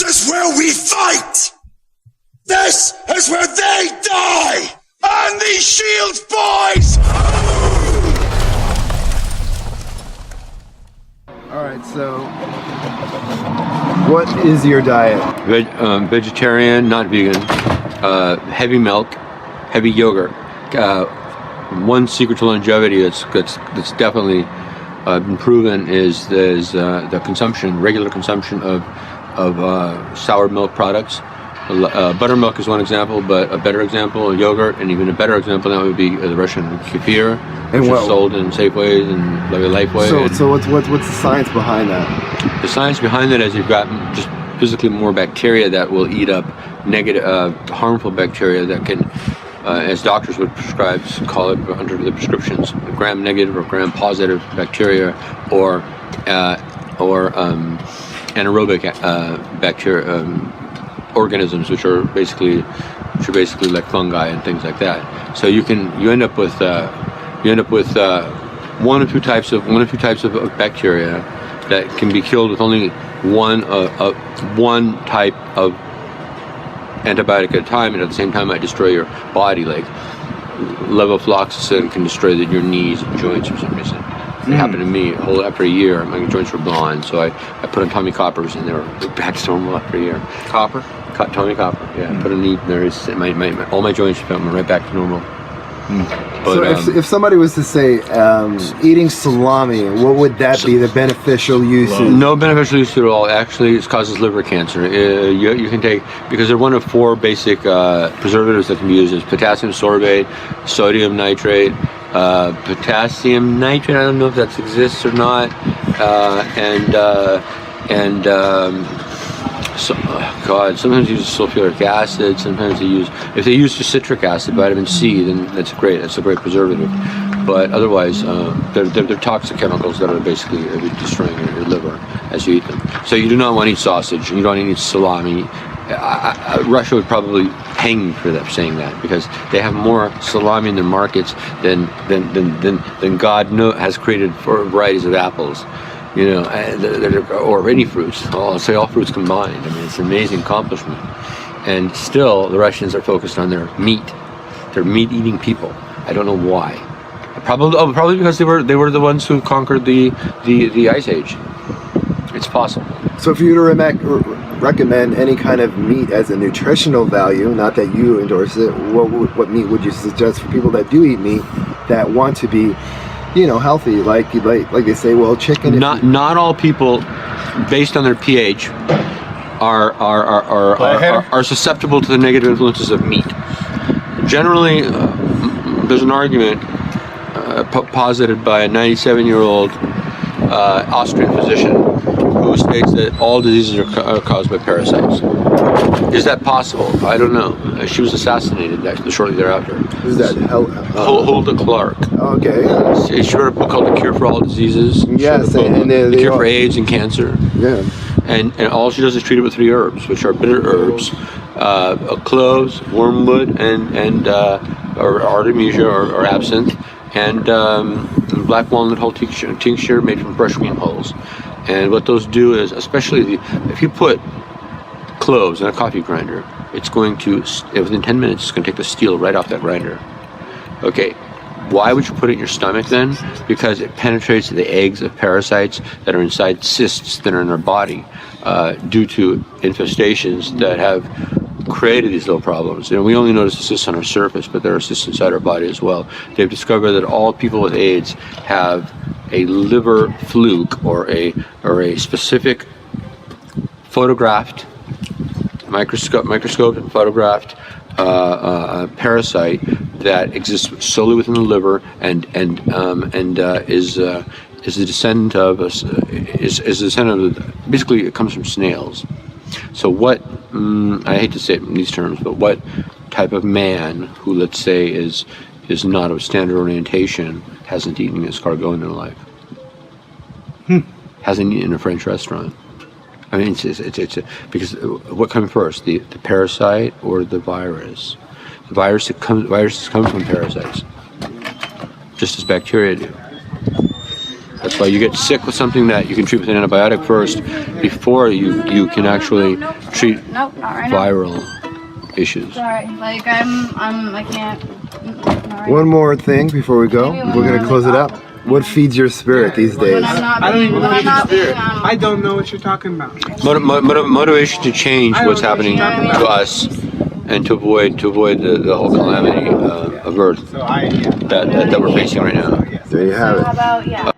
is where we fight! This is where they die! On these shields, boys! Alright, so what is your diet? Vegetarian, not vegan. Heavy milk, heavy yogurt. One secret to longevity that's definitely been proven is the consumption, regular consumption of sour milk products. Buttermilk is one example, but a better example, yogurt, and even a better example that would be the Russian kefir, which is sold in Safeways and Lifeway. So what's the science behind that? The science behind that is you've got just physically more bacteria that will eat up negative, harmful bacteria that can, as doctors would prescribe, call it under the prescriptions, gram-negative or gram-positive bacteria, or anaerobic bacteria. Organisms, which are basically like fungi and things like that. So you end up with one or two types of bacteria that can be killed with only one type of antibiotic at a time, and at the same time might destroy your body. Like levofloxacin can destroy your knees and joints for some reason. It happened to me. After a year, my joints were gone, so I put on Tommy Coppers, and they were back to normal after a year. Copper? Tommy Copper, yeah. Put a knee there. All my joints went right back to normal. But, so if somebody was to say eating salami, what would that be the beneficial use? No beneficial use at all. Actually, it causes liver cancer. You can take, because they're one of four basic preservatives that can be used. Is potassium sorbate, sodium nitrate, potassium nitrate. I don't know if that exists or not, sometimes they use sulfuric acid, sometimes if they use just citric acid, vitamin C, then that's a great preservative. But otherwise, they're toxic chemicals that are basically destroying your liver as you eat them. So you do not want to eat sausage, and you don't want to eat salami. Russia would probably hang me for that, saying that, because they have more salami in their markets than God has created for varieties of apples. Or any fruits. I'll say all fruits combined. I mean, it's an amazing accomplishment. And still, the Russians are focused on their meat. They're meat-eating people. I don't know why. Probably because they were the ones who conquered the Ice Age. It's possible. So, if you were to recommend any kind of meat as a nutritional value, not that you endorse it, what meat would you suggest for people that do eat meat that want to be, healthy, like they say, well, chicken. Not all people, based on their pH, are susceptible to the negative influences of meat. Generally, there's an argument posited by a 97-year-old Austrian physician who states that all diseases are caused by parasites. Is that possible? I don't know. She was assassinated shortly thereafter. Who's that? Hulda Clark. Okay. She wrote a book called The Cure for All Diseases. Yes, The Cure for AIDS and Cancer. Yeah. And all she does is treat it with 3 herbs, which are bitter herbs, cloves, wormwood, and or artemisia or absinthe, and black walnut hull tincture made from fresh green hulls. And what those do is, especially if you put cloves in a coffee grinder, it's going to, within 10 minutes, it's going to take the steel right off that grinder. Okay, why would you put it in your stomach then? Because it penetrates the eggs of parasites that are inside cysts that are in our body due to infestations that have created these little problems. We only notice the cysts on our surface, but there are cysts inside our body as well. They've discovered that all people with AIDS have a liver fluke or a specific photographed, microscoped and photographed parasite that exists solely within the liver and is a descendant of basically it comes from snails. So what, I hate to say it in these terms, but what type of man who, let's say, is not of standard orientation hasn't eaten escargot in their life? Hasn't eaten in a French restaurant? I mean, it's because what comes first, the parasite or the virus? The viruses come from parasites, just as bacteria do. That's why you get sick with something that you can treat with an antibiotic first, before you can actually treat Nope, not right now. viral issues. Sorry, like I can't. Not right One more thing before we go. Maybe when We're gonna I'm close it off. up. What feeds your spirit these days? When I'm not I don't being, even when I'm feed not your being, spirit. I don't know what you're talking about. Motivation to change what's happening what you're talking to about. us, and to avoid the whole calamity of Earth So I, yeah. that we're facing right now. There you have How it. about, yeah.